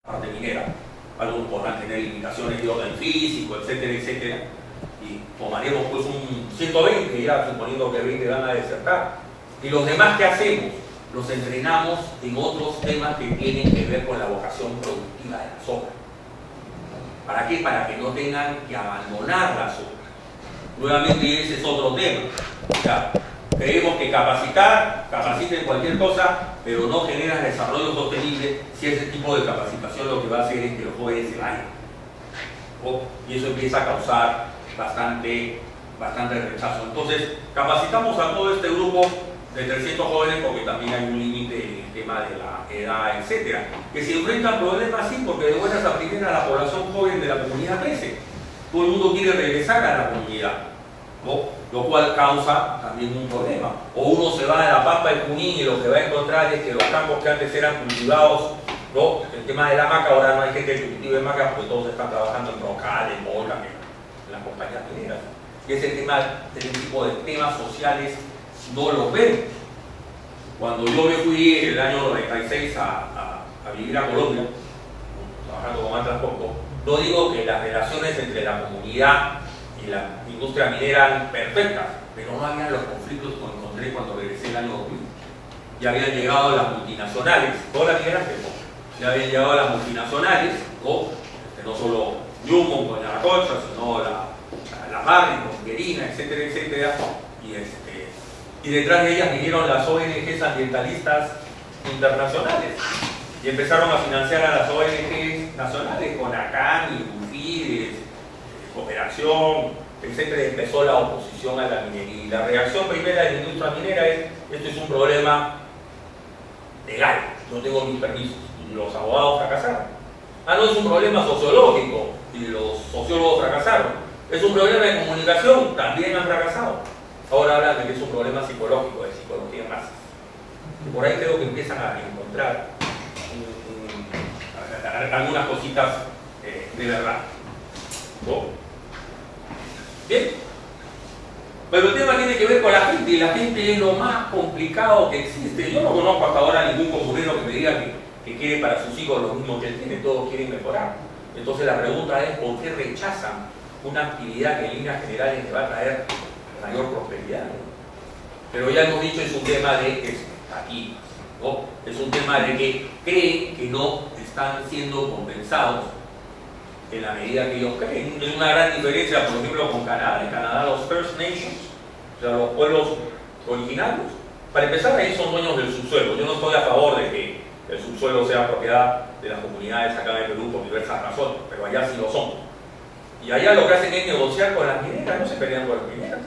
parte minera. Algunos podrán tener limitaciones de orden físico, etcétera, etcétera. Y tomaremos pues un 120 ya, suponiendo que 20 van a desertar. Y los demás, ¿qué hacemos? Los entrenamos en otros temas que tienen que ver con la vocación productiva de las obras. ¿Para qué? Para que no tengan que abandonar las obras. Nuevamente ese es otro tema. O sea, creemos que capaciten cualquier cosa, pero no genera desarrollo sostenible si ese tipo de capacitación lo que va a hacer es que los jóvenes se vayan. Y eso empieza a causar bastante rechazo. Entonces, capacitamos a todo este grupo de 300 jóvenes porque también hay un límite en el tema de la edad, etcétera, que se enfrentan problemas sí, porque de buenas a primeras la población joven de la comunidad crece. Todo el mundo quiere regresar a la comunidad, ¿no? Lo cual causa también un problema. O uno se va a la Pampa del Junín y lo que va a encontrar es que los campos que antes eran cultivados, ¿no? El tema de la maca, ahora no hay gente que cultive maca porque todos están trabajando en Brocal, en Molca, en las compañías mineras. Y ese tipo de temas sociales no lo vemos. Cuando yo me fui en el año 96 a vivir a Colombia, trabajando con Atlas-Copco, no digo que las relaciones entre la comunidad y la industria minera eran perfectas, pero no habían los conflictos que encontré cuando regresé el año 2000. Ya habían llegado las multinacionales, todas las mineras que no, ya habían llegado las multinacionales, no solo Newmont con Yanacocha, sino la Barrick con Guerina, etcétera, etcétera, y detrás de ellas vinieron las ONGs ambientalistas internacionales y empezaron a financiar a las ONGs nacionales con ACAN, Bufides, Cooperación, etcétera. Empezó la oposición a la minería y la reacción primera de la industria minera es: esto es un problema legal, no tengo mis permisos, y los abogados fracasaron. No es un problema sociológico y los sociólogos fracasaron, es un problema de comunicación, también han fracasado. Ahora hablan de que es un problema psicológico, de psicología más. Y por ahí creo que empiezan a encontrar algunas cositas de verdad. ¿No? Bien. Pero el tema tiene que ver con la gente, y la gente es lo más complicado que existe. Yo no conozco hasta ahora ningún comunero que me diga que quiere para sus hijos lo mismo que él tiene, todos quieren mejorar. Entonces la pregunta es: ¿por qué rechazan una actividad que en líneas generales le va a traer mayor prosperidad? Pero ya hemos dicho, es un tema de expectativas, ¿no? Es un tema de que creen que no están siendo compensados en la medida que ellos creen. Es una gran diferencia, por ejemplo, con Canadá. En Canadá los First Nations, o sea, los pueblos originarios, para empezar, ahí son dueños del subsuelo. Yo no estoy a favor de que el subsuelo sea propiedad de las comunidades acá en Perú por diversas razones, pero allá sí lo son. Y allá lo que hacen es negociar con las mineras, no se pelean con las mineras.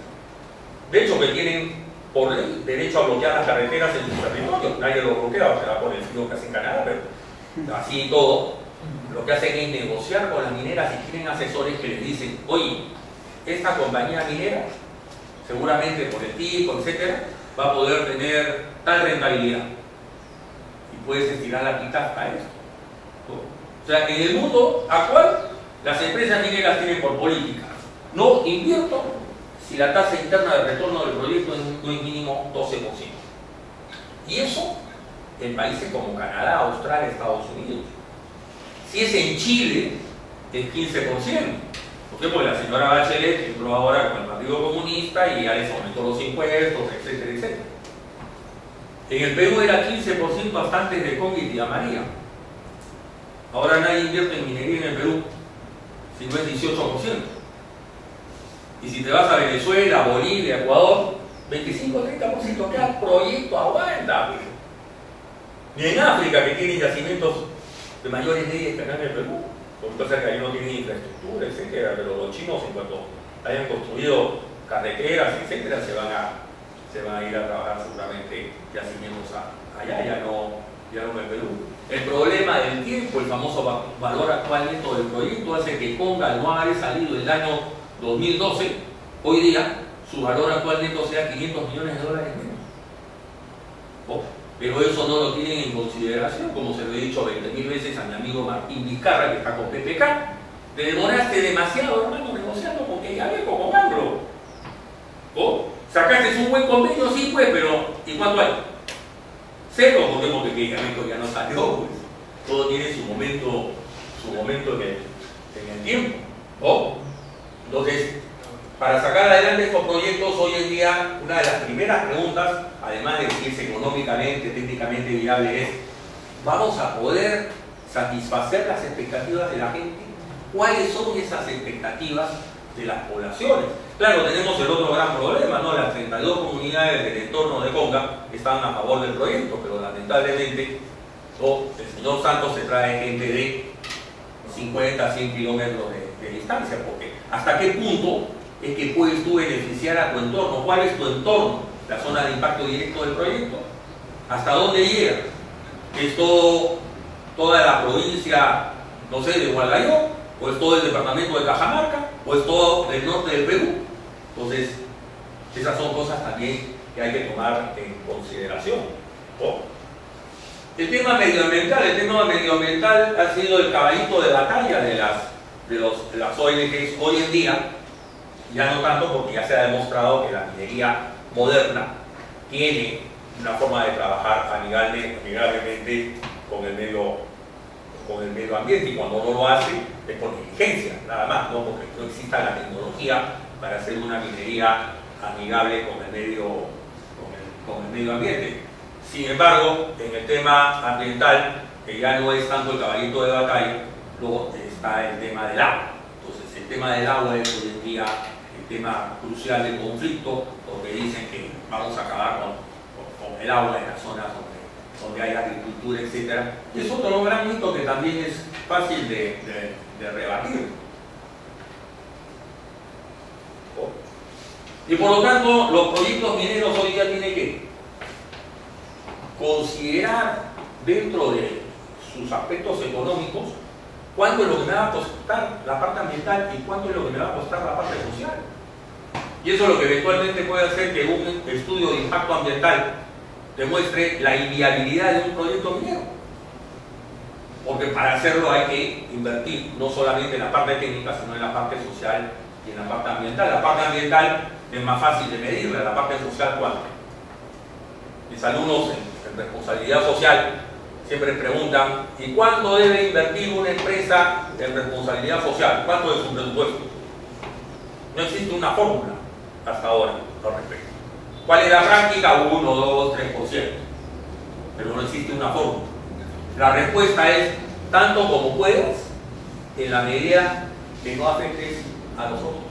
De hecho, que tienen por ley derecho a bloquear las carreteras en sus territorios. Nadie lo bloquea, o sea, por el frío que hace en Canadá, pero así y todo, lo que hacen es negociar con las mineras y tienen asesores que les dicen: oye, esta compañía minera, seguramente por el tipo, etcétera, va a poder tener tal rentabilidad. Y puedes estirar la pita hasta eso. O sea, en el mundo actual, las empresas mineras tienen por política: no invierto si la tasa interna de retorno del proyecto no es mínimo 12%. Y eso en países como Canadá, Australia, Estados Unidos. Si es en Chile, es 15%. ¿Por qué? Porque la señora Bachelet entró ahora con el Partido Comunista y ya les aumentó los impuestos, etcétera, etcétera. En el Perú era 15% hasta antes de COVID y a María. Ahora nadie invierte en minería en el Perú, si no es 18%. Y si te vas a Venezuela, Bolivia, Ecuador, 25-30%, cada proyecto aguanta. Ni en África, que tienen yacimientos de mayores medidas que acá en el Perú, porque pasa que ahí no tienen infraestructura, etcétera, pero los chinos, en cuanto hayan construido carreteras, etcétera, se van a ir a trabajar seguramente yacimientos allá, ya no en el Perú. El problema del tiempo, el famoso valor actual neto del proyecto, hace que Conga, al no haber salido el año 2012, hoy día su valor actual neto sea 500 millones de dólares menos. Pero eso no lo tienen en consideración, como se lo he dicho 20.000 veces a mi amigo Martín Vizcarra, que está con PPK. Te demoraste demasiado, hermano, negociando porque ya ve como Gambro. Sacaste un buen convenio, sí, pues, pero ¿y cuánto hay? Cero, porque ya no salió, pues. todo tiene su momento en el tiempo, ¿no? Entonces, para sacar adelante estos proyectos, hoy en día, una de las primeras preguntas, además de si es económicamente, técnicamente viable, es: ¿vamos a poder satisfacer las expectativas de la gente? ¿Cuáles son esas expectativas de las poblaciones? Claro, tenemos el otro gran problema, ¿no? Las 32 comunidades del entorno de Conga están a favor del proyecto, pero lamentablemente, ¿no?, el señor Santos se trae gente de 50 a 100 kilómetros de distancia, porque ¿hasta qué punto es que puedes tú beneficiar a tu entorno? ¿Cuál es tu entorno? La zona de impacto directo del proyecto. ¿Hasta dónde llega? ¿Es toda la provincia, no sé, de Hualgayoc? ¿O es todo el departamento de Cajamarca? ¿O es todo el norte del Perú? Entonces, esas son cosas también que hay que tomar en consideración, ¿no? El tema medioambiental ha sido el caballito de batalla de las ONGs hoy en día. Ya no tanto, porque ya se ha demostrado que la minería moderna tiene una forma de trabajar amigablemente con el medio ambiente, y cuando no lo hace es por negligencia, nada más, no porque no exista la tecnología para hacer una minería amigable con el medio ambiente. Sin embargo, en el tema ambiental, que ya no es tanto el caballito de batalla, luego está el tema del agua. Entonces, el tema del agua es hoy en día el tema crucial del conflicto, porque dicen que vamos a acabar con el agua en las zonas donde hay agricultura, etc. Y es otro gran mito que también es fácil de rebatir. Y por lo tanto, los proyectos mineros hoy día tienen que considerar, dentro de sus aspectos económicos, cuánto es lo que me va a costar la parte ambiental y cuánto es lo que me va a costar la parte social. Y eso es lo que eventualmente puede hacer que un estudio de impacto ambiental demuestre la inviabilidad de un proyecto minero. Porque para hacerlo hay que invertir no solamente en la parte técnica, sino en la parte social y en la parte ambiental. La parte ambiental es más fácil de medirla, la parte social, ¿cuánto? Mis alumnos en responsabilidad social siempre preguntan: ¿y cuánto debe invertir una empresa en responsabilidad social? ¿Cuánto es su presupuesto? No existe una fórmula hasta ahora al respecto. ¿Cuál es la práctica? 1, 2, 3%. Pero no existe una fórmula. La respuesta es: tanto como puedas, en la medida que no afectes a los otros.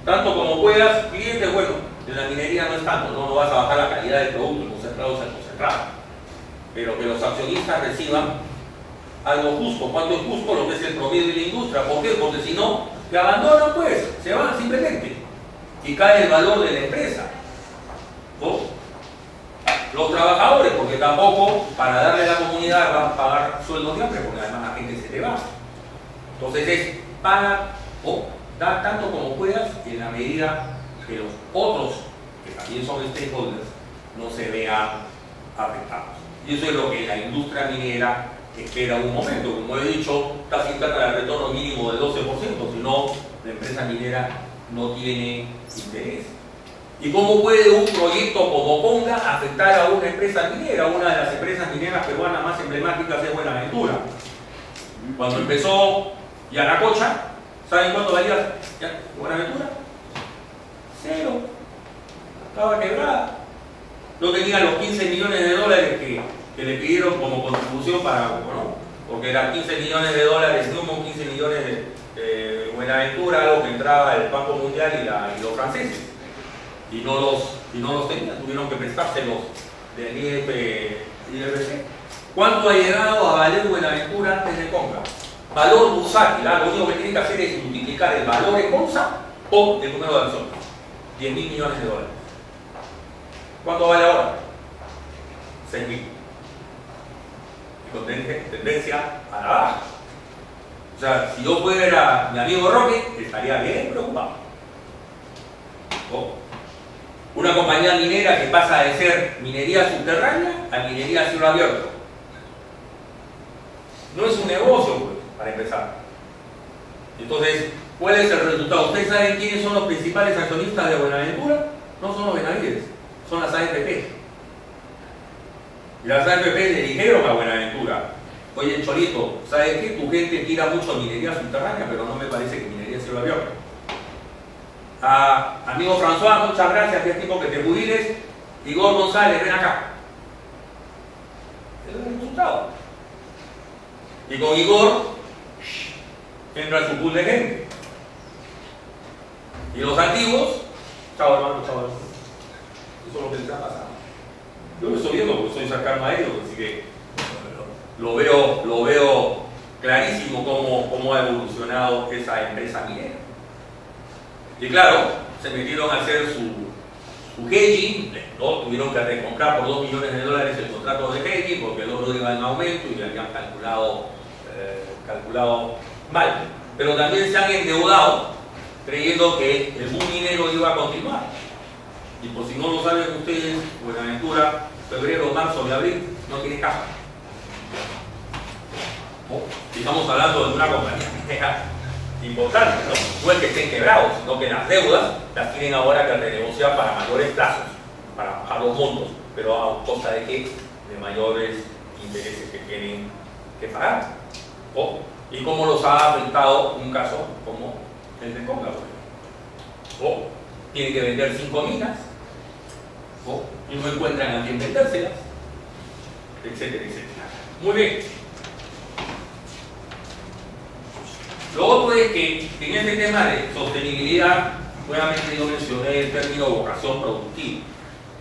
Tanto como puedas, clientes, bueno, en la minería no es tanto, no vas a bajar la calidad del producto, el concentrado es el concentrado. Pero que los accionistas reciban algo justo. ¿Cuánto es justo? Lo que es el promedio de la industria. ¿Por qué? Porque si no, te abandonan, pues, se van simplemente. Y cae el valor de la empresa. ¿No? Los trabajadores, porque tampoco para darle a la comunidad van a pagar sueldos de hambre, porque además la gente se te va. Entonces es paga o da tanto como puedas, en la medida que los otros, que también son stakeholders, no se vean afectados. Y eso es lo que la industria minera espera un momento. Como he dicho, casi trata de retorno mínimo del 12%, si no, la empresa minera no tiene interés. ¿Y cómo puede un proyecto como Conga afectar a una empresa minera? Una de las empresas mineras peruanas más emblemáticas es Buenaventura. Cuando empezó Yanacocha, ¿saben cuánto valía Buenaventura? 0. Estaba quebrada. No tenía los 15 millones de dólares que le pidieron como contribución para, ¿no? Porque eran 15 millones de dólares Newmont, 15 millones de Buenaventura, algo que entraba el Banco Mundial y los franceses. Y no los tenían, tuvieron que prestárselos del IFC. ¿Cuánto ha llegado a valer Buenaventura antes de Conga? Valor bursátil, lo único que tiene que hacer es multiplicar el valor en bolsa por el número de acciones. 10.000 millones de dólares. ¿Cuánto vale ahora? 6.000. Y con tendencia a la baja. O sea, si yo fuera mi amigo Roque, estaría bien preocupado. ¿Oh? Una compañía minera que pasa de ser minería subterránea a minería a cielo abierto. No es un negocio, pues, para empezar. Entonces, ¿cuál es el resultado? ¿Ustedes saben quiénes son los principales accionistas de Buenaventura? No son los Benavides, son las AFP. Y las AFP le dijeron a Buenaventura: oye, Cholito, ¿sabes qué? Tu gente tira mucho a minería subterránea, pero no me parece que minería cielo abierto. Amigo François, muchas gracias, que es tipo que te jubiles. Igor González, ven acá. Es el resultado. Y con Igor entra su pool de gente. Y los antiguos, chao hermano, chao hermano. Eso es lo que les ha pasado. Yo lo estoy viendo porque soy cercano a ellos, así que lo veo clarísimo cómo ha evolucionado esa empresa minera. Y claro, se metieron a hacer su hedging, ¿no? Tuvieron que recomprar por $2 millones el contrato de hedging porque el oro iba en aumento y habían calculado mal. Pero también se han endeudado creyendo que el boom minero iba a continuar. Y por si no lo saben ustedes, Buenaventura, febrero, marzo y abril, no tiene caja. Estamos hablando de una compañía minera importante, ¿no? No es que estén quebrados, sino que las deudas las tienen ahora que renegociar para mayores plazos, para bajar los montos, pero a costa de qué? De mayores intereses que tienen que pagar. ¿Y cómo los ha afectado un caso como el de Conga? Tienen que vender 5 minas, y no encuentran a quién vendérselas, etcétera, etcétera. Muy bien. Lo otro es que en este tema de sostenibilidad, nuevamente yo mencioné el término vocación productiva.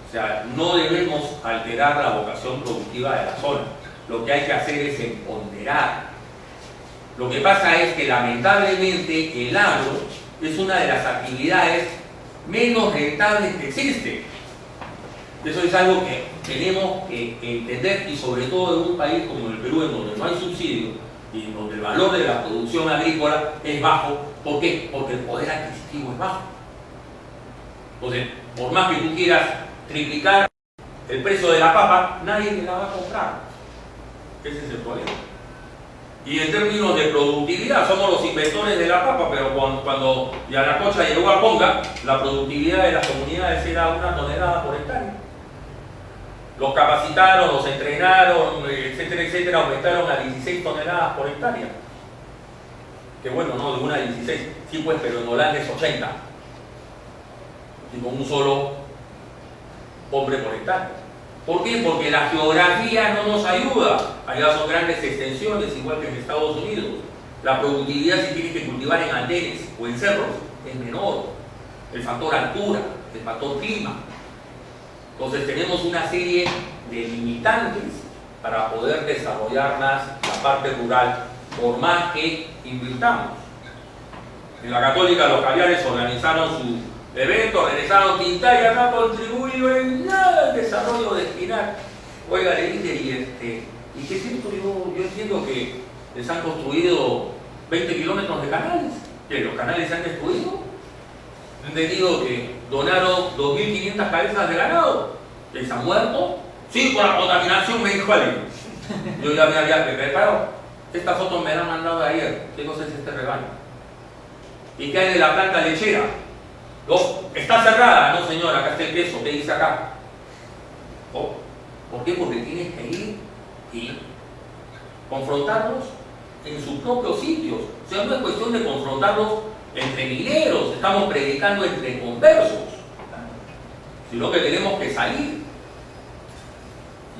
O sea, no debemos alterar la vocación productiva de la zona. Lo que hay que hacer es empoderar. Lo que pasa es que lamentablemente el agro es una de las actividades menos rentables que existe. Eso es algo que tenemos que entender, y sobre todo en un país como el Perú, en donde no hay subsidio y en donde el valor de la producción agrícola es bajo. ¿Por qué? Porque el poder adquisitivo es bajo. Entonces, por más que tú quieras triplicar el precio de la papa, nadie te la va a comprar. Ese es el problema. Y en términos de productividad, somos los inventores de la papa, pero cuando Yanacocha llegó a Conga, la productividad de las comunidades era 1 tonelada por hectárea. Los capacitaron, los entrenaron, etcétera, etcétera, aumentaron a 16 toneladas por hectárea. Que bueno, no, de 1 a 16, sí pues, pero en Holanda es 80. Y con un solo hombre por hectárea. ¿Por qué? Porque la geografía no nos ayuda. Allá son grandes extensiones, igual que en Estados Unidos. La productividad, si tienes que cultivar en andenes o en cerros, es menor. El factor altura, el factor clima. Entonces tenemos una serie de limitantes para poder desarrollar más la parte rural, por más que invirtamos. En la Católica los caviares organizaron su evento, regresaron Tintaya, no ha contribuido en nada al desarrollo de Espinar. Oiga, le dije, ¿y qué es esto? Yo entiendo que les han construido 20 kilómetros de canales, que los canales se han destruido. He entendido que donaron 2.500 cabezas de ganado. ¿Les han muerto? Sí, por la contaminación, me dijo alguien. Yo ya me había preparado. Esta foto me la han mandado ayer. ¿Qué cosa es este rebaño? ¿Y qué hay de la planta lechera? No, está cerrada. No, señora, acá está el queso. ¿Qué dice acá? ¿Por qué? Porque tienes que ir y confrontarlos en sus propios sitios. O sea, no es cuestión de confrontarlos entre mineros, estamos predicando entre conversos, sino que tenemos que salir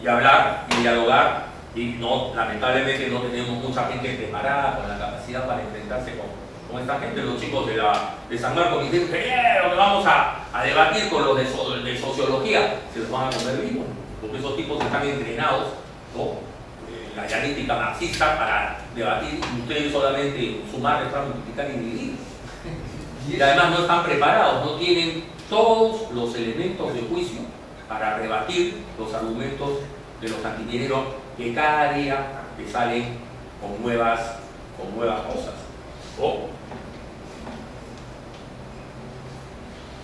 y hablar y dialogar, y no, lamentablemente no tenemos mucha gente preparada con la capacidad para enfrentarse con esta gente. Los chicos de San Marcos dicen que vamos a debatir con los de sociología, se los van a comer vivos, porque esos tipos están entrenados, ¿no? La dialéctica marxista para debatir, y ustedes solamente sumar, restar, multiplicar y dividir. Y además no están preparados, no tienen todos los elementos de juicio para rebatir los argumentos de los antimineros que cada día te salen con nuevas cosas.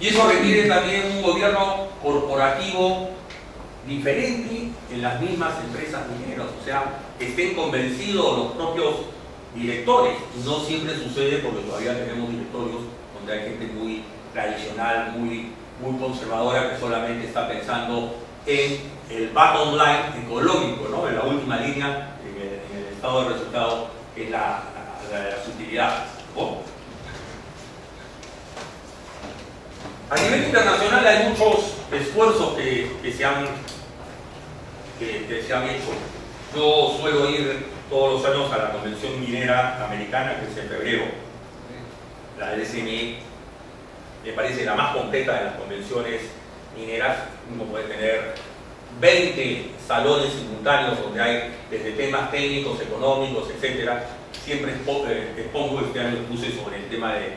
Y eso requiere también un gobierno corporativo diferente en las mismas empresas mineras, o sea, que estén convencidos los propios directores. No siempre sucede, porque todavía tenemos directorios donde hay gente muy tradicional, muy conservadora, que solamente está pensando en el bottom line ecológico, ¿no? En la última línea, en el estado de resultado, que es las utilidades, ¿no? A nivel internacional hay muchos esfuerzos que se han hecho. Yo suelo ir todos los años a la Convención Minera Americana, que es en febrero. La LSME me parece la más completa de las convenciones mineras. Uno puede tener 20 salones simultáneos donde hay desde temas técnicos, económicos, etcétera. Siempre expongo, este año puse sobre el tema del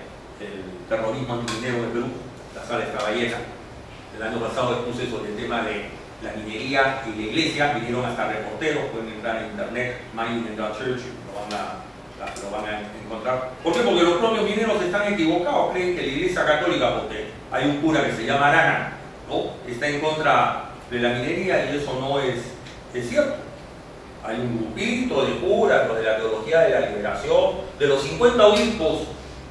terrorismo minero en Perú. La sala estaba llena. El año pasado expuse sobre el tema de la minería y la iglesia. Vinieron hasta reporteros, pueden entrar en internet, mining.church, lo van a encontrar. ¿Por qué? Porque los propios mineros están equivocados, creen que la iglesia católica, porque hay un cura que se llama Arana, ¿no?, está en contra de la minería, y eso no es cierto. Hay un grupito de curas, los de la teología de la liberación, de los 50 obispos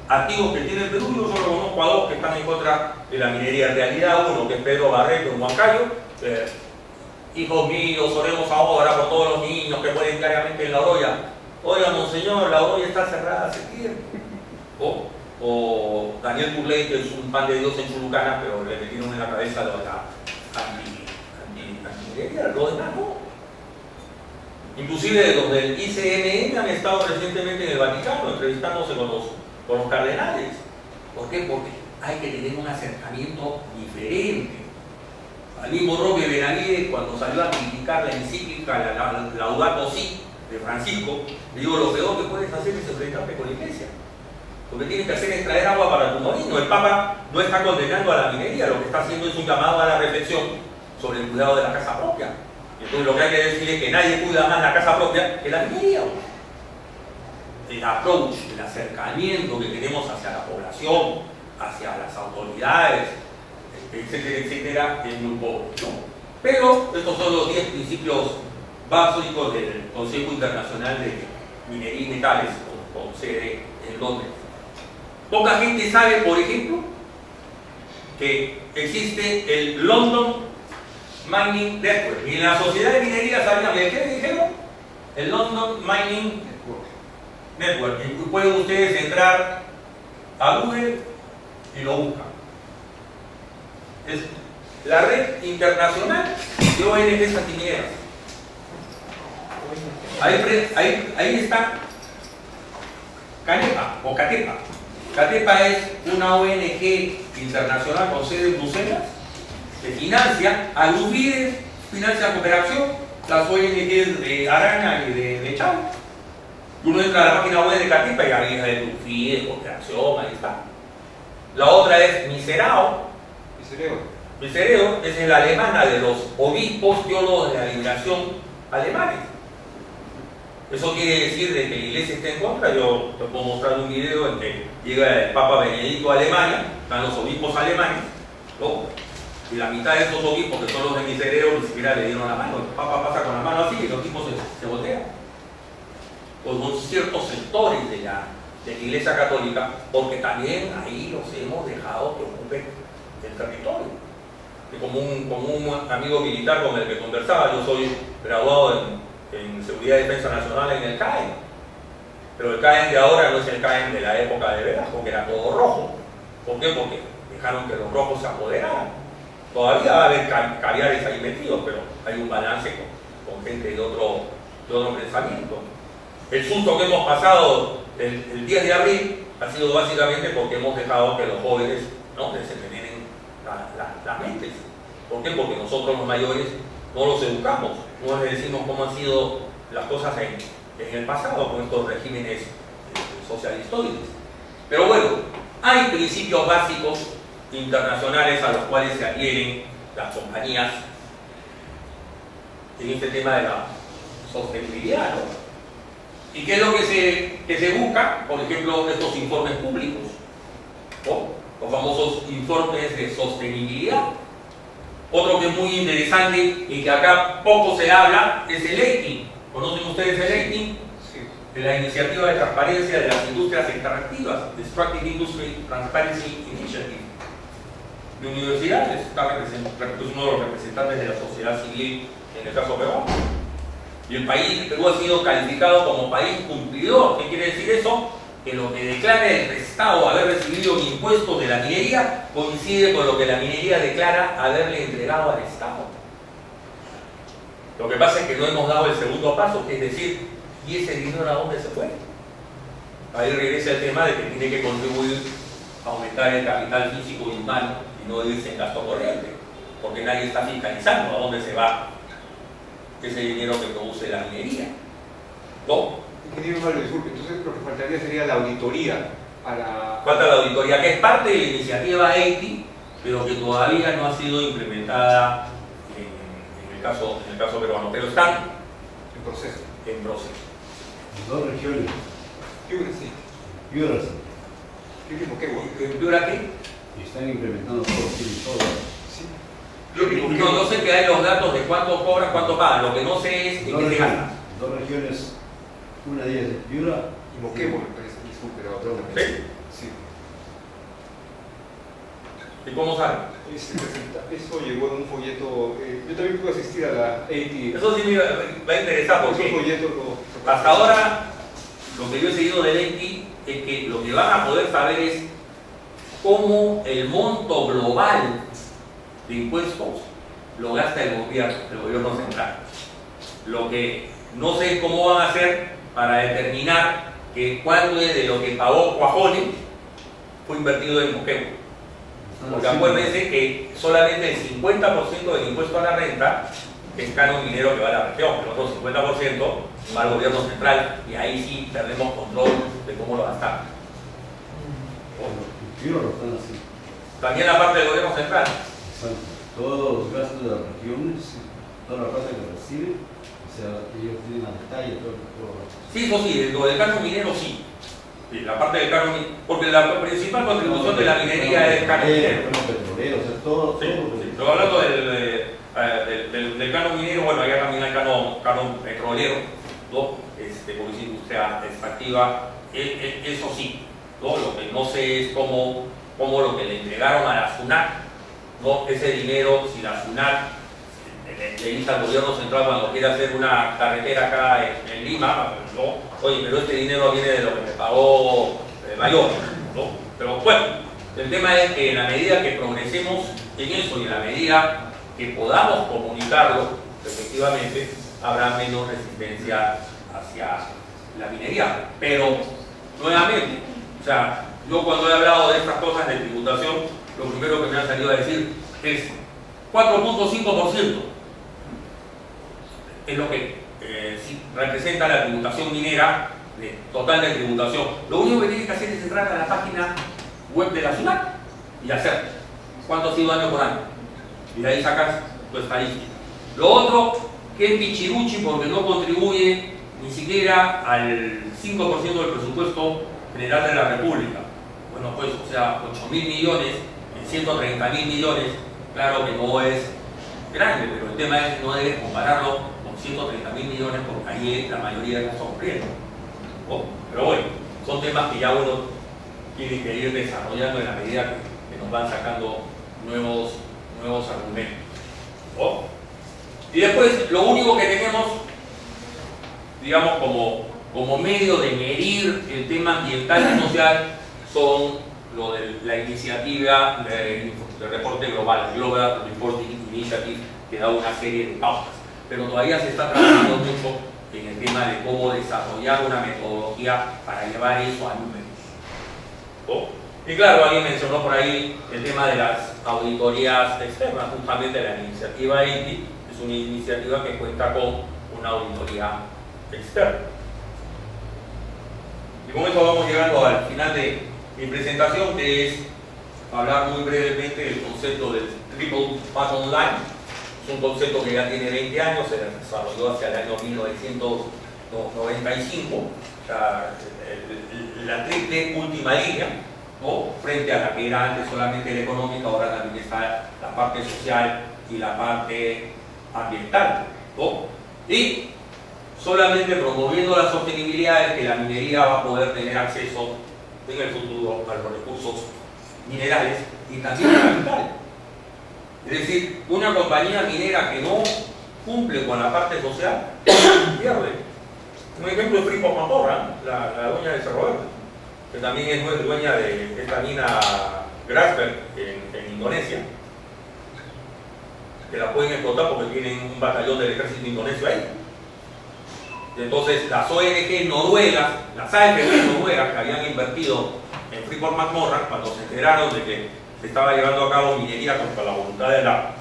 activos que tiene el Perú. Yo solo conozco a 2 que están en contra de la minería. En realidad, uno que es Pedro Barreto en Huancayo, hijos míos, oremos ahora por todos los niños que mueren diariamente en la Oroya. Oiga, monseñor, la Oroya está cerrada hace tiempo. O Daniel Burley, que es un pan de Dios en Chulucana, pero le metieron en la cabeza lo de la antiminería. Lo demás no. Inclusive los del ICMM han estado recientemente en el Vaticano entrevistándose con los cardenales. ¿Por qué? Porque hay que tener un acercamiento diferente. Al mismo Roque Benavides, cuando salió a criticar la encíclica la Laudato Si de Francisco, le digo, lo peor que puedes hacer es enfrentarte con la iglesia. Lo que tienes que hacer es traer agua para tu molino. El Papa no está condenando a la minería, lo que está haciendo es un llamado a la reflexión sobre el cuidado de la casa propia. Entonces lo que hay que decir es que nadie cuida más la casa propia que la minería. El approach, el acercamiento que tenemos hacia la población, hacia las autoridades, etcétera, etcétera, es muy pobre, ¿no? Pero estos son los 10 principios básicos del Consejo Internacional de Minería y Metales, con sede en Londres. Poca gente sabe, por ejemplo, que existe el London Mining Network. Y en la sociedad de minería sabían de qué dijeron, el London Mining Network. Y pueden ustedes entrar a Google y lo buscan. Es la red internacional de ONGs antimineras. Ahí está Canepa o Catepa. Catepa es una ONG internacional con sede en Bruselas que financia a Grufides, financia cooperación, las ONGs de Arana y de Chau. Uno entra a la página web de Catepa y ahí está de Grufides, cooperación, ahí está. La otra es Miserao. Misereo es la alemana de los obispos teólogos de la liberación alemanes. Eso quiere decir de que la iglesia está en contra. Yo te puedo mostrar un video en que llega el Papa Benedicto a Alemania, están los obispos alemanes, ¿no? Y la mitad de esos obispos, que son los de Misereo, ni siquiera le dieron la mano. El Papa pasa con la mano así y los tipos se voltean. Pues son ciertos sectores de la iglesia católica, porque también ahí los hemos dejado que ocupen el territorio. Y como un amigo militar con el que conversaba, yo soy graduado en Seguridad y Defensa Nacional en el CAEN, pero el CAEN de ahora no es el CAEN de la época de Velasco, que era todo rojo. ¿Por qué? Porque dejaron que los rojos se apoderaran. Todavía va a haber caviares ahí metidos, pero hay un balance con gente de otro pensamiento. El susto que hemos pasado el 10 de abril ha sido básicamente porque hemos dejado que los jóvenes, ¿no?, les envenenen las mentes. ¿Por qué? Porque nosotros los mayores no los educamos, no les decimos cómo han sido las cosas en el pasado con estos regímenes socialistoides. Pero bueno, hay principios básicos internacionales a los cuales se adhieren las compañías en este tema de la sostenibilidad, ¿no? ¿Y qué es lo que se busca? Por ejemplo, estos informes públicos, ¿no?, los famosos informes de sostenibilidad. Otro que es muy interesante y que acá poco se habla es el EITI. ¿Conocen ustedes el EITI? Sí. De la Iniciativa de Transparencia de las Industrias Extractivas, Extractive Industry Transparency Initiative. de universidades, es uno de los representantes de la sociedad civil en el caso peruano. Y el país, Perú ha sido calificado como país cumplidor. ¿Qué quiere decir eso? Que lo que declara el Estado haber recibido impuestos de la minería coincide con lo que la minería declara haberle entregado al Estado. Lo que pasa es que no hemos dado el segundo paso, que es decir, ¿y ese dinero a dónde se fue? Ahí regresa el tema de que tiene que contribuir a aumentar el capital físico y humano y no irse en gasto corriente, porque nadie está fiscalizando a dónde se va ese dinero que produce la minería. ¿No? Ingeniero Mario, disculpe, entonces lo que faltaría sería la auditoría a la... Falta la auditoría, que es parte de la iniciativa EITI, pero que todavía no ha sido implementada en el caso peruano, pero están en proceso. En proceso. Dos regiones. Piura sí. Piura sí. Piura y Moquegua. ¿En Piura qué? Y están implementando todo, tienen todo. Sí. No sé qué hay los datos de cuánto cobran, cuánto pagan. Lo que no sé es en qué se gasta. Dos regiones, una de ellas es Piura Y Moquegua, me parece, disculpe, la otra. ¿Sí? Sí. ¿Y cómo saben? Eso llegó en un folleto. Yo también pude asistir a la AT. Eso sí me va a interesar porque folleto hasta ahora lo que yo he seguido del EITI es que lo que van a poder saber es cómo el monto global de impuestos lo gasta el gobierno central. Lo que no sé cómo van a hacer para determinar que cuánto es de lo que pagó Cuajone fue invertido en Moquegua. Porque acuérdense que solamente el 50% del impuesto a la renta es canon minero que va a la región, el otro 50% va al gobierno central y ahí sí perdemos control de cómo lo gastamos. Piura lo están haciendo. También la parte del gobierno central. Exacto. Todos los gastos de las regiones, toda la plata que reciben, o sea, ellos tienen a detalle todo. Sí, eso sí, lo del canon minero sí. Sí, la parte del canon minero, porque la principal contribución de la minería es el canon minero. Petrolero, o sea, todo. Sí, sí. Pero hablando del canon minero, bueno, allá también hay canon petrolero, ¿no? Como dice industria extractiva, eso sí, ¿no? Lo que no sé es cómo lo que le entregaron a la SUNAT, ¿no? Ese dinero, si la SUNAT le dice al gobierno central cuando quiere hacer una carretera acá en Lima, ¿no? Oye, pero este dinero viene de lo que me pagó Mayor, ¿no? Pero bueno, el tema es que en la medida que progresemos en eso y en la medida que podamos comunicarlo, efectivamente, habrá menos resistencia hacia la minería. Pero, nuevamente, o sea, yo cuando he hablado de estas cosas de tributación, lo primero que me han salido a decir es 4.5%. Es lo que sí, representa la tributación minera, total de tributación. Lo único que tienes que hacer es entrar a la página web de la SUNAT y hacer cuánto ha sido año por año. Y de ahí sacas tu estadística. Lo otro, que es pichiruchi porque no contribuye ni siquiera al 5% del presupuesto general de la República. Bueno, pues, o sea, 8.000 millones en 130.000 millones, claro que no es grande, pero el tema es que no debes compararlo con 130.000 millones porque ahí la mayoría de gastos corrientes. ¿No? Pero bueno, son temas que ya uno tiene que ir desarrollando en la medida que nos van sacando nuevos argumentos. ¿No? Y después, lo único que tenemos, digamos, como medio de medir el tema ambiental y social son lo de la iniciativa de reporte global, Global Reporting Initiative, que da una serie de pautas. Pero todavía se está trabajando mucho en el tema de cómo desarrollar una metodología para llevar eso a números. ¿No? Y claro, alguien mencionó por ahí el tema de las auditorías externas, justamente la iniciativa EITI es una iniciativa que cuenta con una auditoría externa. Y con esto vamos llegando al final de mi presentación, que es hablar muy brevemente del concepto del Triple Bottom Line. Es un concepto que ya tiene 20 años, se desarrolló hacia el año 1995, o sea, la triple última línea, ¿no? Frente a la que era antes solamente la económica, ahora también está la parte social y la parte ambiental, ¿no? Y solamente promoviendo la sostenibilidad es que la minería va a poder tener acceso en el futuro a los recursos minerales y también al capital. Es decir, una compañía minera que no cumple con la parte social, pierde. Un ejemplo es Freeport Macorra, la dueña de Cerro Verde, que también es dueña de esta mina Grasberg en Indonesia, que la pueden explotar porque tienen un batallón del ejército indonesio ahí. Y entonces las ONG noruegas, las AFP noruegas que habían invertido en Freeport McMoRan, cuando se enteraron de que se estaba llevando a cabo minería contra la voluntad de la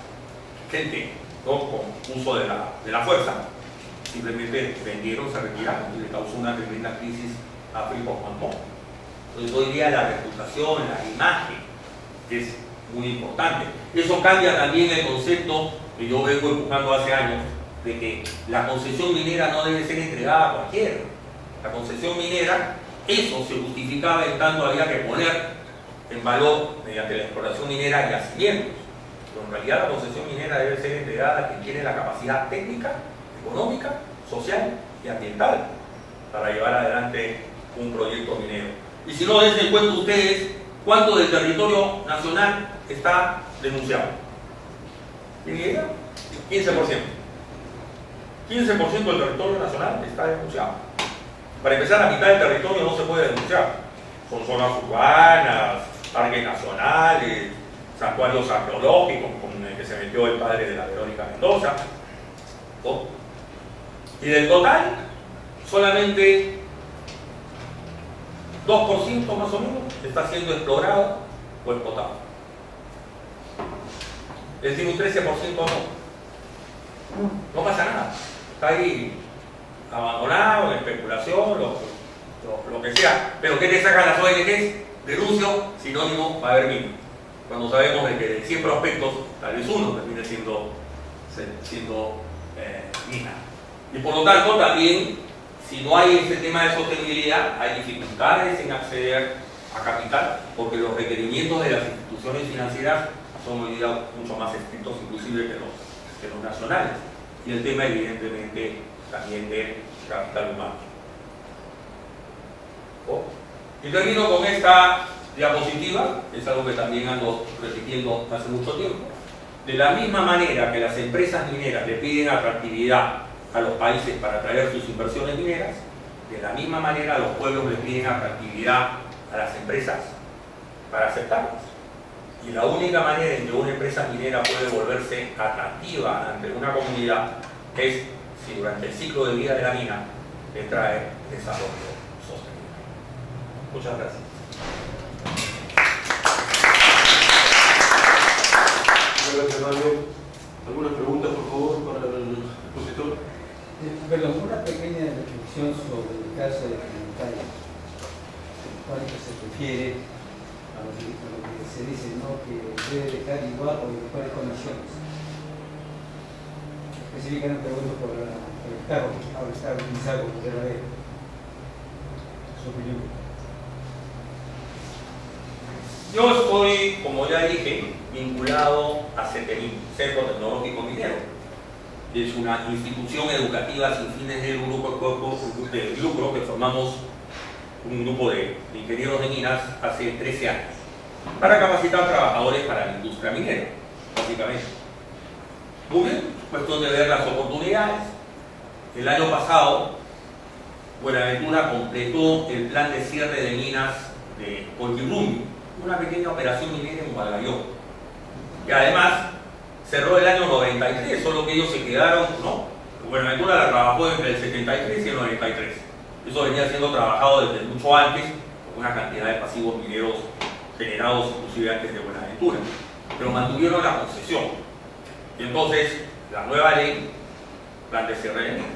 gente, ¿no?, con uso de la fuerza, simplemente vendieron, se retiraron y le causó una tremenda crisis a Freeport McMoRan. Entonces hoy día la reputación, la imagen es muy importante. Eso cambia también el concepto que yo vengo empujando hace años, de que la concesión minera no debe ser entregada a cualquiera. La concesión minera, eso se justificaba en tanto había que poner en valor mediante la exploración minera yacimientos. Pero en realidad la concesión minera debe ser entregada a quien tiene la capacidad técnica, económica, social y ambiental para llevar adelante un proyecto minero. Y si no, dense cuenta ustedes cuánto del territorio nacional está denunciado. ¿Tienen idea? 15%. 15% del territorio nacional está denunciado. Para empezar, la mitad del territorio no se puede denunciar. Son zonas urbanas, parques nacionales, santuarios arqueológicos, con el que se metió el padre de la Verónica Mendoza, ¿no? Y del total, solamente 2% más o menos está siendo explorado o explotado. Es decir, un 13% no pasa nada. Está ahí abandonado, en especulación, lo que sea. Pero ¿qué te sacan las ONGs? Denuncio, sinónimo, va a haber mina. Cuando sabemos de que de 100 prospectos, tal vez uno termine siendo mina. Y por lo tanto, también, si no hay ese tema de sostenibilidad, hay dificultades en acceder a capital, porque los requerimientos de las instituciones financieras son hoy día mucho más estrictos, inclusive que los nacionales. Y el tema, evidentemente, también de capital humano. Y termino con esta diapositiva, es algo que también ando repitiendo hace mucho tiempo. De la misma manera que las empresas mineras le piden atractividad a los países para atraer sus inversiones mineras, de la misma manera los pueblos le piden atractividad a las empresas para aceptarlas. Y la única manera en que una empresa minera puede volverse atractiva ante una comunidad es si durante el ciclo de vida de la mina le trae desarrollo sostenible. Muchas gracias. Gracias, Mario. ¿Algunas preguntas, por favor, para el expositor? Perdón, una pequeña reflexión sobre el caso de Pimentaya. ¿Cuál se refiere a lo que se dice, ¿no?, que debe dejar igual o en mejores condiciones? Específicamente pregunto por el carro que ahora está utilizado como verdadero. Su opinión. Yo estoy, como ya dije, vinculado a CETEMIN, Centro Tecnológico Minero. Es una institución educativa sin fines de lucro que formamos un grupo de ingenieros de minas hace 13 años para capacitar trabajadores para la industria minera, básicamente. Muy bien, cuestión de ver las oportunidades. El año pasado, Buenaventura completó el plan de cierre de minas de Colquirrumi, una pequeña operación minera en Guadalajara. Y además cerró el año 93, solo que ellos se quedaron, ¿no? Buenaventura la trabajó entre el 73 y el 93. Eso venía siendo trabajado desde mucho antes, con una cantidad de pasivos mineros generados inclusive antes de Buenaventura. Pero mantuvieron la concesión. Y entonces, la nueva ley, plan de cierre de minas,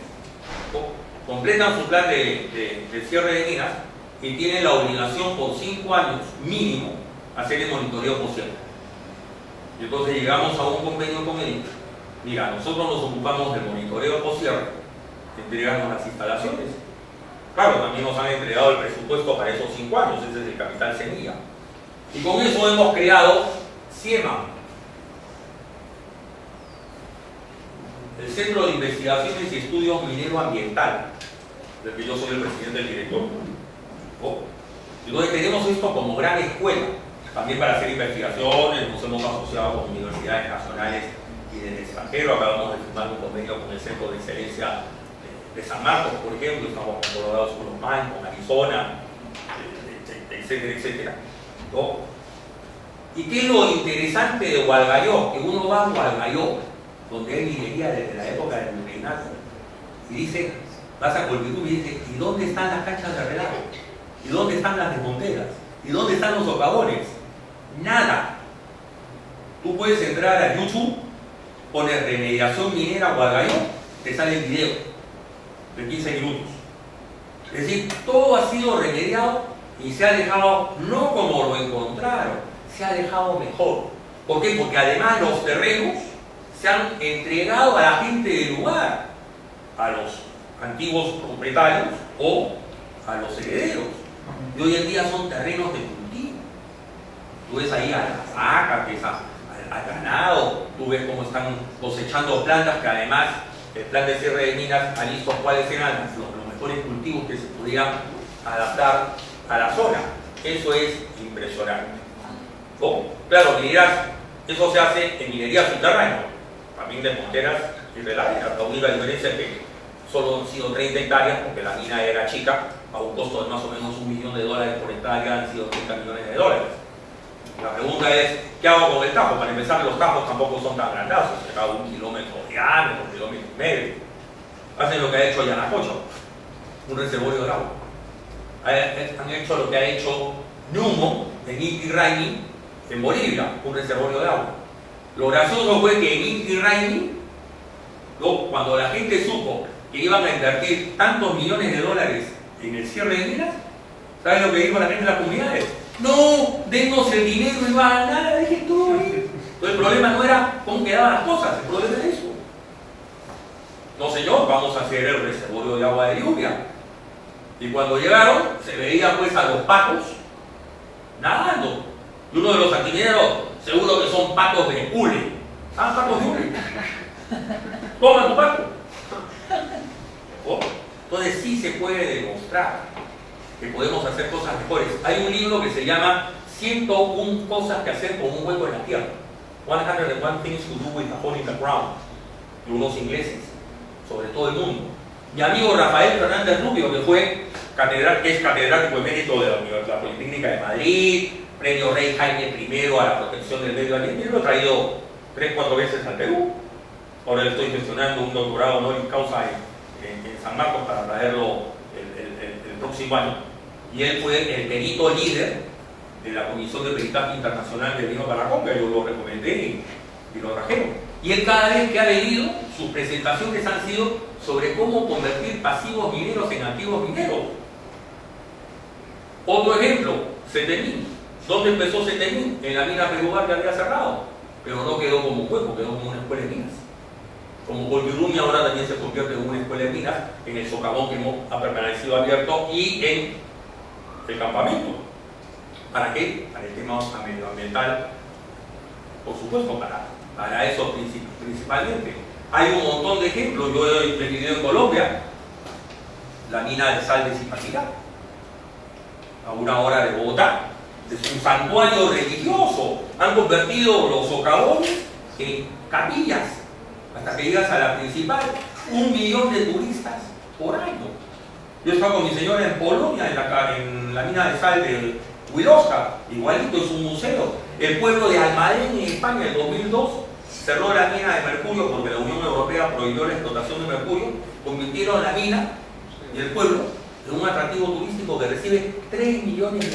completan su plan de cierre de minas y tienen la obligación por 5 años mínimo hacer el monitoreo poscierre. Y entonces llegamos a un convenio con ellos. Mira, nosotros nos ocupamos del monitoreo poscierre, entregamos las instalaciones. Claro, también nos han entregado el presupuesto para esos 5 años, ese es el capital semilla. Y con eso hemos creado CIEMA, el Centro de Investigaciones y Estudios Minero Ambiental, del que yo soy el presidente del director. Entonces tenemos esto como gran escuela. también para hacer investigaciones. Nos hemos asociado con universidades nacionales y del extranjero. Acabamos de firmar un convenio con el Centro de Excelencia de San Marcos, por ejemplo. Estamos colaborados con los MAN, con Arizona, etcétera, etcétera, ¿no? ¿Y qué es lo interesante de Hualgayoc? Que uno va a Hualgayoc, donde hay minería desde la época del virreinato, y dice, vas a Colpitún y dice, ¿y dónde están las canchas de relajo? ¿Y dónde están las desmonteras? ¿Y dónde están los socavones? Nada. Tú puedes entrar a YouTube, pones remediación minera Hualgayoc, te sale el video de 15 minutos. Es decir, todo ha sido remediado y se ha dejado no como lo encontraron, se ha dejado mejor. ¿Por qué? Porque además los terrenos se han entregado a la gente del lugar, a los antiguos propietarios o a los herederos. Y hoy en día son terrenos de cultivo. Tú ves ahí a las vacas, ves al ganado, tú ves cómo están cosechando plantas que además el plan de cierre de minas ha visto cuáles eran los mejores cultivos que se podían adaptar a la zona. Eso es impresionante. ¿Cómo? Claro, me dirás, eso se hace en minería subterránea, también de monteras y reladeras. La única diferencia es que solo han sido 30 hectáreas porque la mina era chica, a un costo de más o menos $1 millón por hectárea, han sido 30 millones de dólares. La pregunta es, ¿qué hago con el tajo? Para empezar, los tajos tampoco son tan grandazos, se acaba 1 kilómetro de ancho, 1,5 kilómetros. Hacen lo que ha hecho Yanacocha, un reservorio de agua. Han hecho lo que ha hecho Ñumo en Inti Raymi, en Bolivia, un reservorio de agua. Lo gracioso fue que en Inti Raymi, cuando la gente supo que iban a invertir tantos millones de dólares en el cierre de minas, ¿saben lo que dijo la gente de las comunidades? No, denos el dinero y va a nada, dejen todo ahí. Entonces el problema no era cómo quedaban las cosas, el problema era eso. No señor, vamos a hacer el reservorio de agua de lluvia. Y cuando llegaron, se veía pues a los patos nadando. Y uno de los antimineros, seguro que son patos de hule. Ah, patos de hule. Toma tu pato. ¿Oh? Entonces sí se puede demostrar que podemos hacer cosas mejores. Hay un libro que se llama 101 cosas que hacer con un hueco en la tierra. 101 things to do with a hole in the ground. De unos ingleses, sobre todo el mundo. Mi amigo Rafael Fernández Rubio, que es catedrático emérito de la Politécnica de Madrid, premio Rey Jaime I a la protección del medio ambiente, yo lo he traído 3-4 veces al Perú. Ahora le estoy gestionando un doctorado honoris causa en San Marcos para traerlo el próximo año. Y él fue el perito líder de la Comisión de Peritaje Internacional de Vino para la Conca. Yo lo recomendé y lo trajeron. Y él cada vez que ha venido, sus presentaciones han sido sobre cómo convertir pasivos mineros en activos mineros. Otro ejemplo, Setemín. ¿Dónde empezó Setemín? En la mina Perubar que había cerrado, pero no quedó como un hueco, quedó como una escuela de minas. Como Colpirumi ahora también se convierte en una escuela de minas, en el socavón que ha permanecido abierto y en el campamento. ¿Para qué? Para el tema medioambiental, por supuesto, para eso principalmente. Hay un montón de ejemplos. Yo he vivido en Colombia, la mina de sal de Zipaquirá, a 1 hora de Bogotá. Es un santuario religioso. Han convertido los socavones en capillas. Hasta que llegas a la principal, 1 millón de turistas por año. Yo he estado con mi señora en Polonia, en la mina de sal de Huilosca, igualito, es un museo. El pueblo de Almadén en España en 2002 cerró la mina de mercurio porque la Unión Europea prohibió la explotación de mercurio. Convirtieron la mina y el pueblo en un atractivo turístico que recibe 3 millones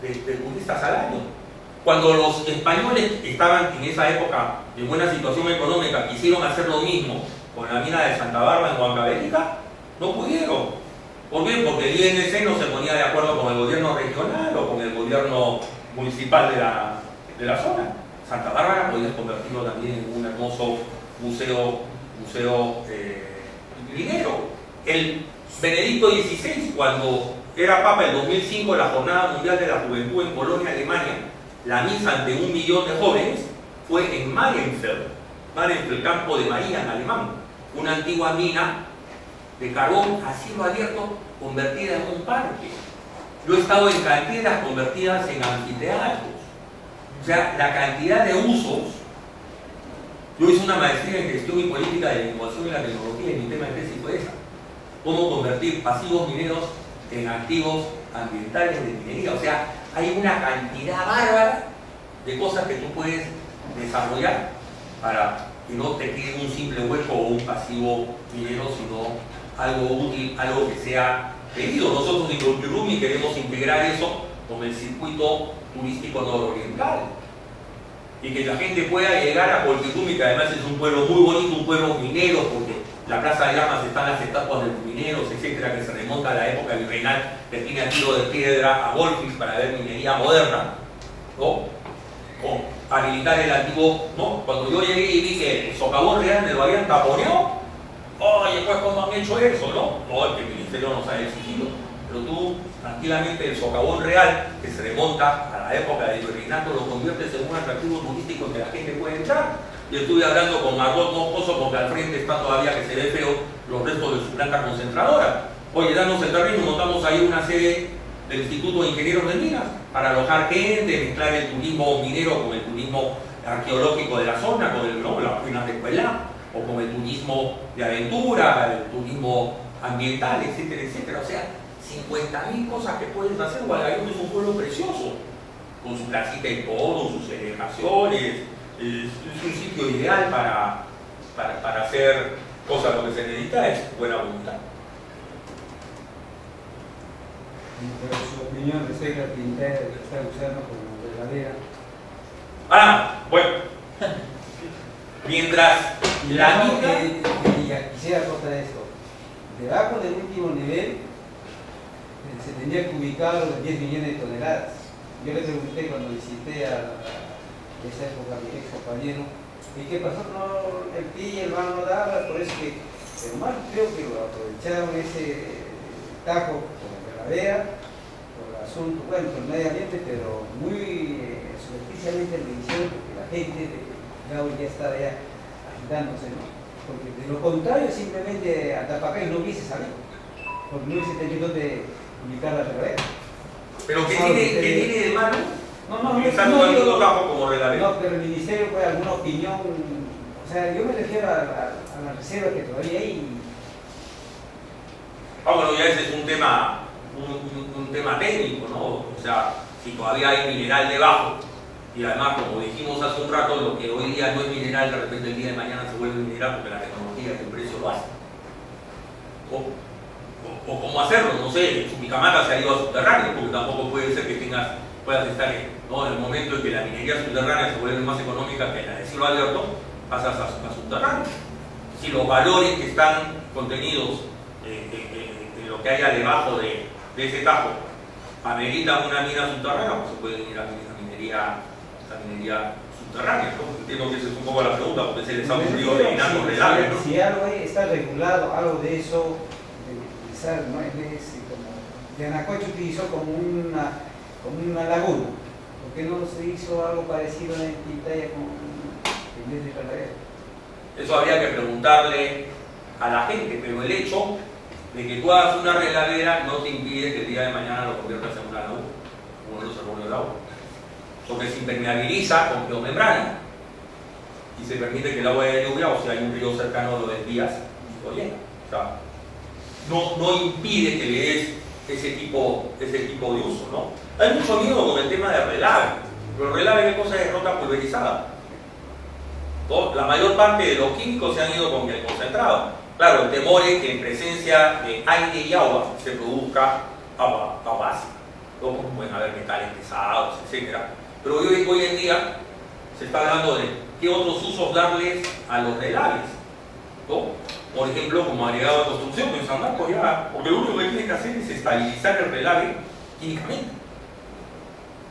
de turistas al año. Cuando los españoles estaban en esa época en buena situación económica, quisieron hacer lo mismo con la mina de Santa Bárbara en Huancavelica, no pudieron. ¿Por qué? Porque el INC no se ponía de acuerdo con el gobierno regional o con el gobierno municipal de la zona. Santa Bárbara podías convertirlo también en un hermoso museo minero. El Benedicto XVI, cuando era papa en 2005 en la Jornada Mundial de la Juventud en Colonia, Alemania, la misa ante 1 millón de jóvenes fue en Marienfeld, el campo de María en alemán, una antigua mina de carbón a cielo abierto convertida en un parque. Yo he estado en canteras convertidas en anfiteatros. O sea, la cantidad de usos. Yo hice una maestría en gestión y política de la innovación y la tecnología y mi tema de tesis fue esa. Cómo convertir pasivos mineros en activos ambientales de minería. O sea, hay una cantidad bárbara de cosas que tú puedes desarrollar para que no te quede un simple hueco o un pasivo minero, sino algo útil, algo que sea pedido. Nosotros en Colquirrumi queremos integrar eso con el circuito turístico nororiental y que la gente pueda llegar a Colquirrumi, que además es un pueblo muy bonito, un pueblo minero, porque la Plaza de Armas están las estatuas de los mineros, etcétera, que se remonta a la época virreinal, que tiene a tiro de piedra a Golfis para ver minería moderna, ¿no? O habilitar el antiguo, ¿no? Cuando yo llegué y vi que el socavón real me lo habían taponeado, oye, pues ¿cómo han hecho eso, no? No, es que el ministerio nos ha exigido, pero tú tranquilamente el socavón real, que se remonta a la época del virreinato, lo conviertes en un atractivo turístico en que la gente puede entrar. Y estuve hablando con Margot Moscoso porque al frente está todavía que se ve feo los restos de su planta concentradora. Oye, danos el terreno, montamos ahí una sede del Instituto de Ingenieros de Minas para alojar gente, mezclar el turismo minero con el turismo arqueológico de la zona, con el, ¿no? las ruinas de Escuela, o con el turismo de aventura, el turismo ambiental, etcétera, etcétera. O sea, 50.000 cosas que puedes hacer. Hualgayondo es un pueblo precioso, con su placita y todo, sus celebraciones. Es un sitio ideal para hacer cosas. Lo que se necesita es buena voluntad. Pero su opinión respecto al Quintero que está usando como verdadera. Bueno. Mientras la mina. Quisiera contar esto. Debajo del último nivel se tendría que ubicar los 10 millones de toneladas. Yo le pregunté cuando visité a esa época a mi ex compañero, ¿y qué pasó? No, el PI y el MAN no daban, por eso que el MAN creo que lo aprovecharon ese tajo por la verdadera, por el asunto, bueno, por el medio ambiente, pero muy superficialmente lo hicieron porque la gente de Gao ya estaba ya agitándose, ¿no? Porque de lo contrario simplemente a Tapacay no hubiese salido, porque no hubiese tenido dónde ubicar la verdadera. ¿Pero qué tiene de malo? No, están usando los campos como regadero. No, pero el ministerio puede alguna opinión, o sea, yo me refiero a la reserva que todavía hay. Bueno, ya ese es un tema técnico, ¿no? O sea, si todavía hay mineral debajo, y además, como dijimos hace un rato, lo que hoy día no es mineral, de repente el día de mañana se vuelve mineral porque la tecnología y el precio lo hace. O cómo hacerlo, no sé, Chuquicamata se ha ido a subterráneo, porque tampoco puede ser que puedas estar ¿no? en el momento en que la minería subterránea se vuelve más económica que la de cielo abierto, pasas a subterráneo. Si los valores que están contenidos en lo que haya debajo de ese tajo ameritan una mina subterránea, pues se puede ir a minería subterránea, ¿no? Entiendo que esa es un poco la pregunta, porque se les ha ocurrido eliminar los relaves, ¿no? Si algo está regulado, algo de eso, ¿no? Como Yanacocha utilizó como una laguna, ¿por qué no se hizo algo parecido en Pitaya en vez de verdadera? Eso habría que preguntarle a la gente, pero el hecho de que tú hagas una regadera no te impide que el día de mañana lo conviertas en una laguna, como en los arroyos del agua, porque se impermeabiliza con geomembrana y se permite que el agua de lluvia, o si hay un río cercano, lo desvías y lo llena. O sea, no impide que le des ese tipo de uso, ¿no? Hay mucho miedo con el tema del relave, pero el relave, ¿qué cosa es? Roca pulverizada. ¿No? La mayor parte de los químicos se han ido con el concentrado. Claro, el temor es que en presencia de aire y agua se produzca agua ácida, ¿no? Como pueden haber metales pesados, etc. Pero hoy en día se está hablando de qué otros usos darles a los relaves, ¿no? Por ejemplo, como agregado de construcción, en San Marcos ya, porque lo único que tiene que hacer es estabilizar el relave químicamente.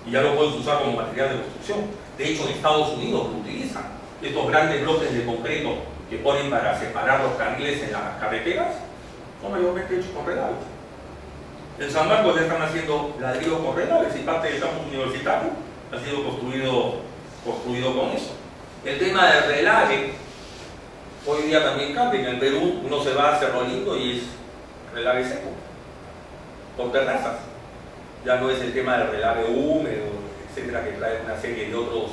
Y ya lo puedes usar como material de construcción. De hecho, en Estados Unidos lo utilizan. Estos grandes bloques de concreto que ponen para separar los carriles en las carreteras son mayormente hechos con relaves. En San Marcos ya están haciendo ladrillos con relaves y parte del campus universitario ha sido construido con eso. El tema del relave hoy día también cambia. En el Perú uno se va a Cerro Lindo y es relave seco, con terrazas. Ya no es el tema del relave húmedo, etcétera, que trae una serie de otros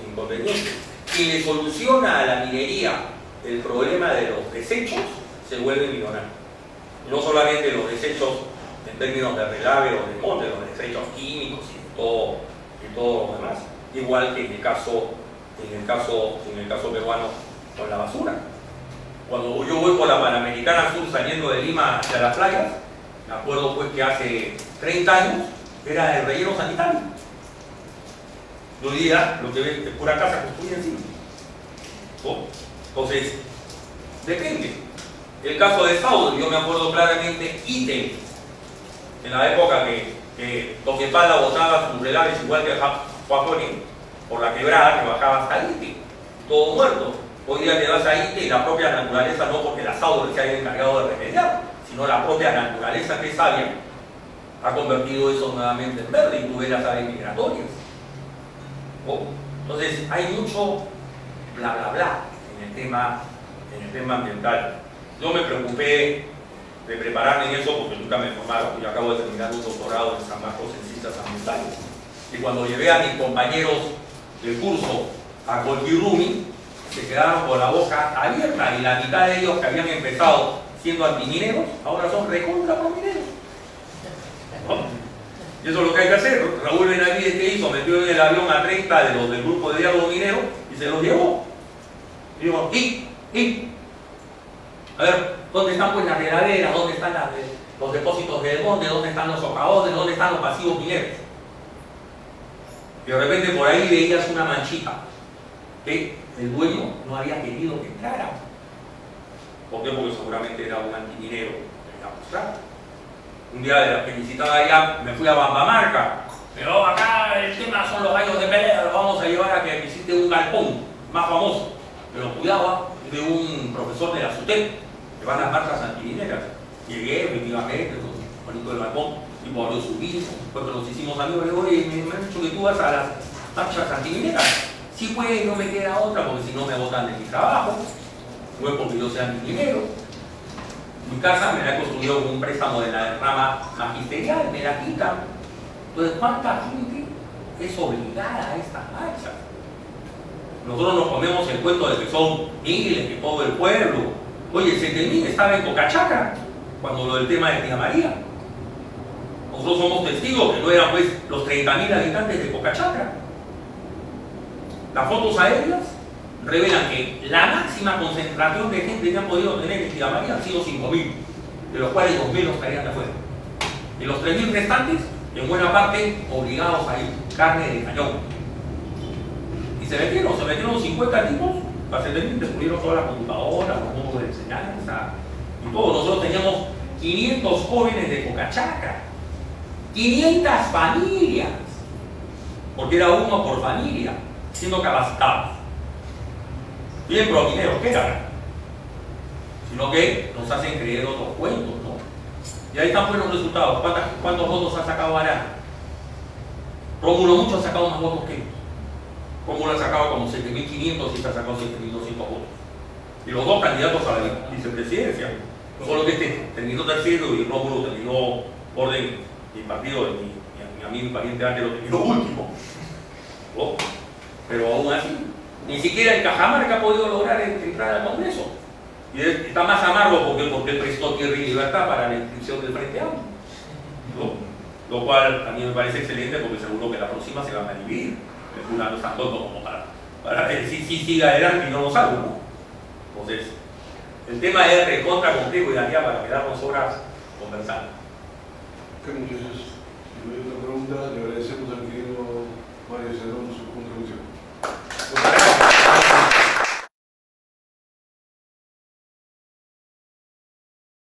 inconvenientes. Si le soluciona a la minería el problema de los desechos, se vuelve millonario. No solamente los desechos en términos de relave o de monte, los desechos químicos y todo lo demás, igual que en el caso peruano con la basura. Cuando yo voy por la Panamericana Sur saliendo de Lima hacia las playas, me acuerdo pues que hace 30 años era el relleno sanitario. Hoy día lo que ven es pura casa construida encima. Entonces, depende. El caso de Saudo, yo me acuerdo claramente, ítem, en la época que Toquepala botaba sus relaves igual que Juapone, por la quebrada que bajaba hasta Ite, todo muerto. Hoy día te vas a Ite y la propia naturaleza, no porque la Saudo se haya encargado de remediar, sino la propia naturaleza que es sabia, ha convertido eso nuevamente en verde y tú ves las aves migratorias. Entonces hay mucho bla bla bla en el tema ambiental. Yo me preocupé de prepararme en eso porque nunca me formaron. Yo acabo de terminar un doctorado en San Marcos en ciencias ambientales. Y cuando llevé a mis compañeros del curso a Colquirrumi, se quedaron con la boca abierta y la mitad de ellos que habían empezado siendo antimineros, ahora son recontra promineros. Y eso es lo que hay que hacer. Raúl Benavides, ¿qué hizo? Metió en el avión a 30 de los del grupo de diálogo minero y se los llevó. Y digo, a ver, ¿dónde están pues las reladeras? ¿Dónde están los depósitos de monte? ¿Dónde están los socavones? ¿Dónde están los pasivos mineros? Y de repente por ahí veías una manchita que el dueño no había querido que entrara. ¿Por qué? Porque seguramente era un antiminero que quería mostrar. Un día de la que visitaba allá, me fui a Bambamarca. Pero acá el tema son los gallos de pelea, los vamos a llevar a que visite un galpón más famoso. Pero cuidado, de un profesor de la SUTEP, que van a las marchas antimineras. Llegué, efectivamente, bonito del galpón, y por lo subí, porque nos hicimos amigos, le digo, oye, me han dicho que tú vas a las marchas antimineras. Sí, pues, no me queda otra, porque si no me botan de mi trabajo. No es porque yo sea antiminero. Mi casa me la he construido con un préstamo de la rama magisterial, me la quitan. Entonces, ¿cuánta gente es obligada a esta marcha? Nosotros nos comemos el cuento de que son miles, que todo el pueblo. Oye, 7.000 estaba en Cocachaca, cuando lo del tema de Tía María. Nosotros somos testigos que no eran pues los 30.000 habitantes de Cocachaca. Las fotos aéreas revelan que la máxima concentración de gente que han podido tener en Tía María han sido 5.000, de los cuales 2.000 los traían de afuera. Y los 3.000 restantes, en buena parte, obligados a ir, carne de cañón. Y se metieron 50 tipos, para 7.000 destruyeron todas las computadoras, los modos de enseñanza y todo. Nosotros teníamos 500 jóvenes de Cocachaca, 500 familias, porque era uno por familia, siendo capacitados. Bien promineros, ¿qué eran? Sino que nos hacen creer otros cuentos, ¿no? Y ahí están buenos resultados. ¿Cuántos votos ha sacado Arana? Rómulo Mucho ha sacado más votos que ellos. Rómulo ha sacado como 7.500 y se ha sacado 7.200 votos. Y los dos candidatos a la vicepresidencia. Solo que este terminó tercero y Rómulo terminó orden y partido de mi amigo y pariente antes lo terminó último. ¿No? Pero aún así, ni siquiera el Cajamarca ha podido lograr entrar al Congreso. Y está más amargo porque prestó tierra y libertad para la inscripción del Frente Amplio, ¿no? Lo cual a mí me parece excelente porque seguro que la próxima se van a dividir. Una no es tan tonto como para que sí siga adelante y no nos salga, ¿no? Entonces, el tema es recontra complejo y daría para quedarnos horas conversando. Ok, muchachos. Si no hay otra pregunta, le agradecemos al querido Mario Cerón su contribución.